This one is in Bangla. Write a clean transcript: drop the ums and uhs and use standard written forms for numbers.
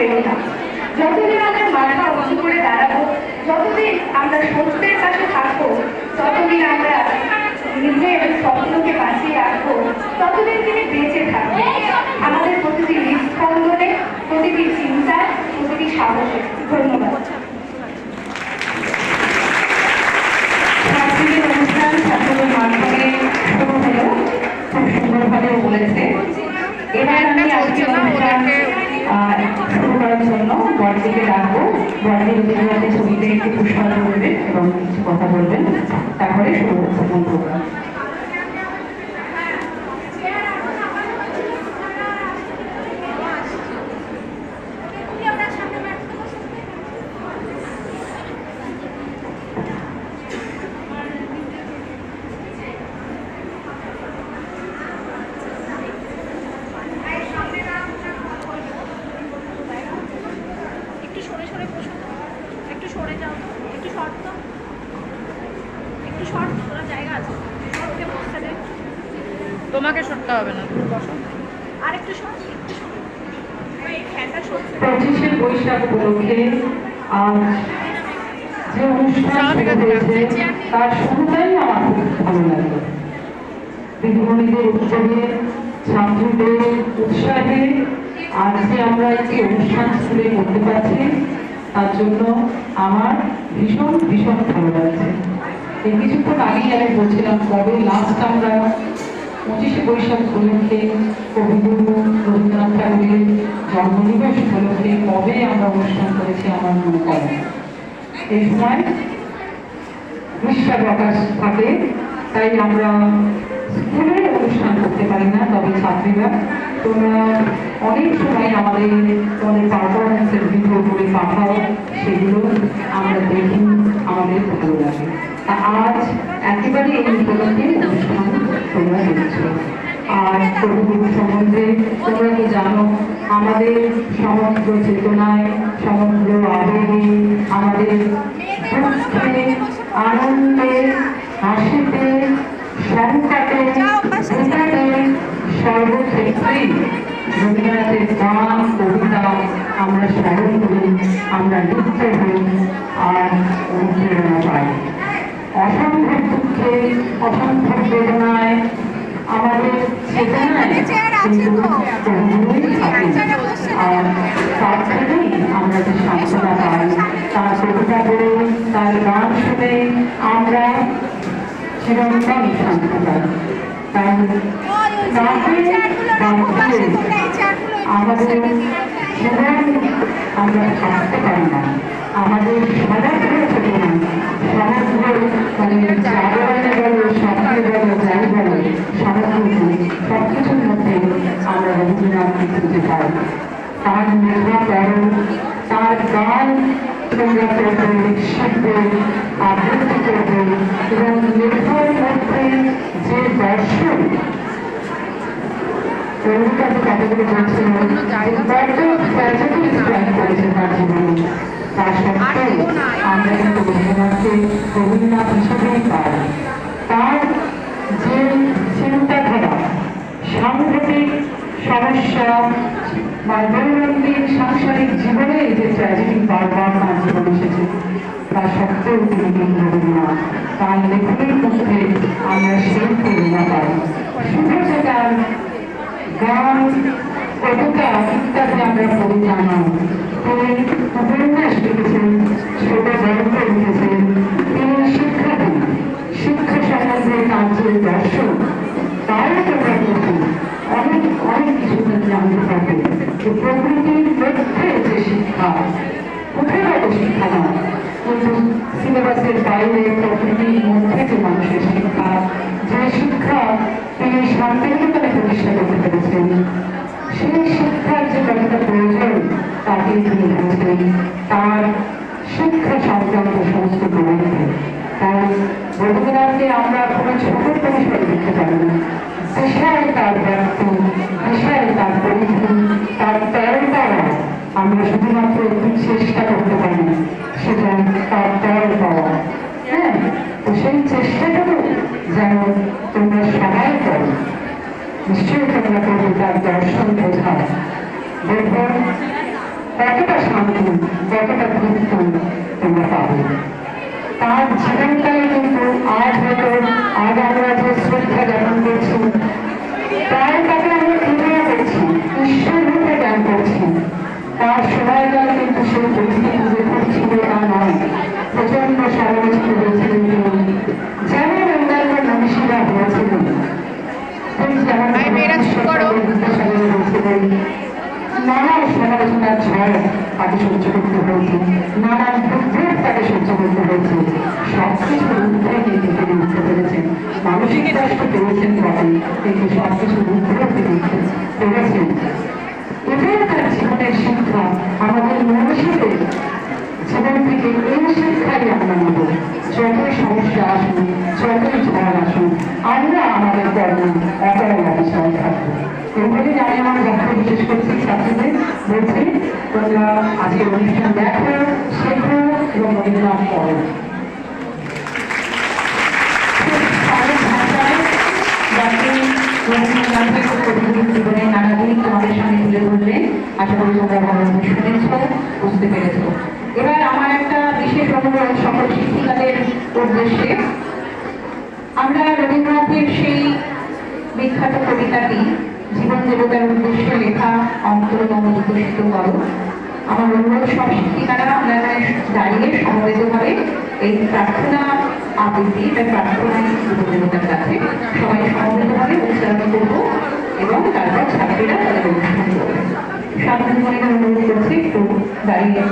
পেল না। যতদিন আমরা মাথা উঁচু করে দাঁড়াবো, যতদিন আমরা সত্যের কাছে থাকবো, ততদিন আমরা নিজের স্বপ্নকে বাঁচিয়ে রাখবো, ততদিন তিনি বেঁচে থাকবেন আমাদের প্রতিটি হৃদস্পন্দনে, প্রতিটি চিন্তায়, প্রতিটি সাহসে। ধন্যবাদ। সাংস্কৃতিক অনুষ্ঠান ছাত্রদের মাধ্যমে শুরু হলো, খুব সুন্দরভাবে বলেছে। এবার আমি আজকে অনুষ্ঠান শুরু করার জন্য বড়দিকে ডাকবো। বড়দি রবীন্দ্রনাথের ছবিতে একটু পুষ্পাঞ্জলি করবেন এবং কিছু কথা বলবেন, তারপরে শুরু হচ্ছে মূল প্রোগ্রাম। তোমাকে সরতে হবে না, তুমি বসো। আরেকটু 25শে বৈশাখ উপলক্ষে আজ যে অনুষ্ঠান হয়েছে তার শুরুটাই আমার খুব ভালো লাগলো। দিদিমণিদের উদ্যোগে, ছাত্রীদের উৎসাহে আজকে আমরা একটি অনুষ্ঠান স্কুলে করতে পারছি, তার জন্য আমার ভীষণ ভীষণ ভালো লাগছে। এই কিছুক্ষণ আগেই আমি বলছিলাম কবে লাস্ট আমরা 25শে বৈশাখ উপলক্ষে কবিগুরু রবীন্দ্রনাথ ঠাকুরের জন্মদিবস উপলক্ষে কবে আমরা অনুষ্ঠান করেছি আমার মনে পড়ে। এই সময় গ্রীষ্মাবকাশ থাকে, তাই আমরা স্কুলে অনুষ্ঠান করতে পারি না। তবে ছাত্রীরা তোমরা অনেক সময় আমাদের পারফরমেন্সের ভিডিও করে পাঠাও, সেগুলো আমরা দেখি, আমাদের ভালো লাগে। আজ একেবারে এই উপলক্ষে অনুষ্ঠান তোমরা দেখছ। আর কবিগুরু সম্বন্ধে তোমরা তো জানো, আমাদের সমগ্র চেতনায়, সমগ্র আবেগে, আমাদের দুঃখে, আনন্দে, হাসিতে, সংকটে, ভোটাতে, সর্বক্ষেত্রেই রবীন্দ্রনাথের গান, কবিতা আমরা স্মরণ করি, আমরা লিপ্ত হই আর অনুপ্রেরণা পাই। অসম্ভব দুঃখে, অসম্ভব বেদনায়, আমাদের চেতনায় কিন্তু কবিগুরুই থাকে। আর তার থেকেই আমরা যে সান্ত্বনা পাই, তার কবিতা পড়ে, তার গান শুনে আমরা চিরন্তন শান্তি পাই। তাই আমাদের জীবন আমরা থাকতে পারি না, আমাদের সমগ্র চেতনা, সমগ্র মানে জাগরণে বলো, স্বপ্নে বলো, যাই বলো, সমগ্র সবকিছুর মধ্যে আমরা রবীন্দ্রনাথকে খুঁজে পাই। তার লেখা পড়ো, তার গান তোমরা করবে, শিখবে, আবৃত্তি করবে এবং লেখার মধ্যে যে দর্শন কতগুলো বলছিল করেছে তার জীবনে, তা সত্ত্বেও আমরা কিন্তু রবীন্দ্রনাথকে রবীন্দ্রনাথ হিসেবেই পাই। তার যে চিন্তাধারা, সাংঘাতিক সমস্যা বা দৈনন্দিন সাংসারিক জীবনে যে ট্র্যাজেডি বারবার তার জীবনে এসেছে, তা সত্ত্বেও তিনি কিন্তু রবীন্দ্রনাথ। তার লেখনের মধ্যে আমরা সেই প্রেরণা পাই। শুধু যে তার গান, কবিতা ইত্যাদি আমরা পড়ি তা নয়, তিনি উপন্যাস লিখেছেন, ছোট গল্প লিখেছেন, তিনি শিক্ষাবিদ। শিক্ষা সম্বন্ধে তার যে দর্শন, তারও তোমরা কিন্তু অনেক অনেক কিছু জানতে পারবে। প্রকৃতির মধ্যে যে শিক্ষা, কোথাও শিক্ষা নয়, কিন্তু সিলেবাসের বাইরে প্রকৃতির মধ্যে যে মানুষের শিক্ষা, যে শিক্ষা তিনি শান্তিনিকেতনে প্রতিষ্ঠা করতে পেরেছেন, সেই শিক্ষার যে কতটা প্রয়োজন তাকে তিনি বলছেন তার শিক্ষা সংক্রান্ত সমস্ত গ্রন্থে। তাই রবীন্দ্রনাথকে আমরা কোনো ছোট পরিসরে দেখতে পারি না। বিশাল তার ব্যক্ত, বিশাল তার পরিধি, তার তরলতারা আমরা শুধুমাত্র একটু চেষ্টা করতে পারি, সেটা তার তরল পাওয়া। হ্যাঁ, তো সেই চেষ্টাটুকু যেন তোমরা সবাই করো, নিশ্চয়ই তোমরা করবে তার দর্শন বোঝা। দেখবেন কতটা শান্তি, কতটা তৃপ্তি তোমরা পাবে। তার জীবনটাই কিন্তু আজ হয়তো আজ আমরা যে শ্রদ্ধা জ্ঞাপন করছি, তাই তাকে আমরা কৃপা করছি, ঈশ্বর রূপে জ্ঞান করছি। তার সময়কাল কিন্তু সেই পরিস্থিতি যে খুব ছিল তা নয়, প্রচন্ড সমালোচিত হয়েছিলেন তিনি, যেমন অন্যান্য মনীষীরা হয়েছিলেন। তিনি যেমন বিদ্যাসাগর হয়েছিলেন, নানান সমালোচনার ঝড় তাকে সহ্য করতে হয়েছে, নানান বিদ্রোহ তাকে সহ্য করতে হয়েছে। সবকিছুর ঊর্ধ্বে কিন্তু তিনি উঠতে পেরেছেন। মানসিক কষ্ট পেয়েছেন বটে, কিন্তু সবকিছুর ঊর্ধ্বে তিনি পেরেছেন। এটাই তার জীবনের শিক্ষা। আমাদের মনীষীদের জীবন থেকে এই শিক্ষাই আমরা নেব। যতই সমস্যা আসুন, যতই ঝড় আসুন, আমরা আমাদের কর্ম অটল অবিচল থাকবো। এগুলি আমি আমার বক্তব্য বিশেষ করছি ছাত্রীদের বলছি, তোমরা আজকের অনুষ্ঠান দেখো, শেখো এবং রবীন্দ্রনাথ পড়ো। রবীন্দ্রনাথের কবিগুরুর জীবনের নানা দিক তোমাদের সামনে তুলে ধরলেন। আশা করি তোমরা ভালোভাবে শুনেছ, বুঝতে পেরেছ। এবার আমার একটা বিশেষ অনুরোধ সকল শিক্ষিকাদের উদ্দেশ্যে, আমরা রবীন্দ্রনাথের সেই বিখ্যাত কবিতাটি জীবন দেবতার উদ্দেশ্যে লেখা অন্তরতম বিকশিত করো। আমার অনুরোধ সব শিক্ষিকারা আমরা দাঁড়িয়ে সমবেতভাবে এই প্রার্থনা আবৃত্তি বা প্রার্থনায় জীবন দেবতার কাছে সবাই সমবেতভাবে উচ্চারণ করব এবং তারপর ছাত্রীরা তাদের অনুষ্ঠান করবে। সাবধান মনে অনুরোধ করছি একটু দাঁড়িয়ে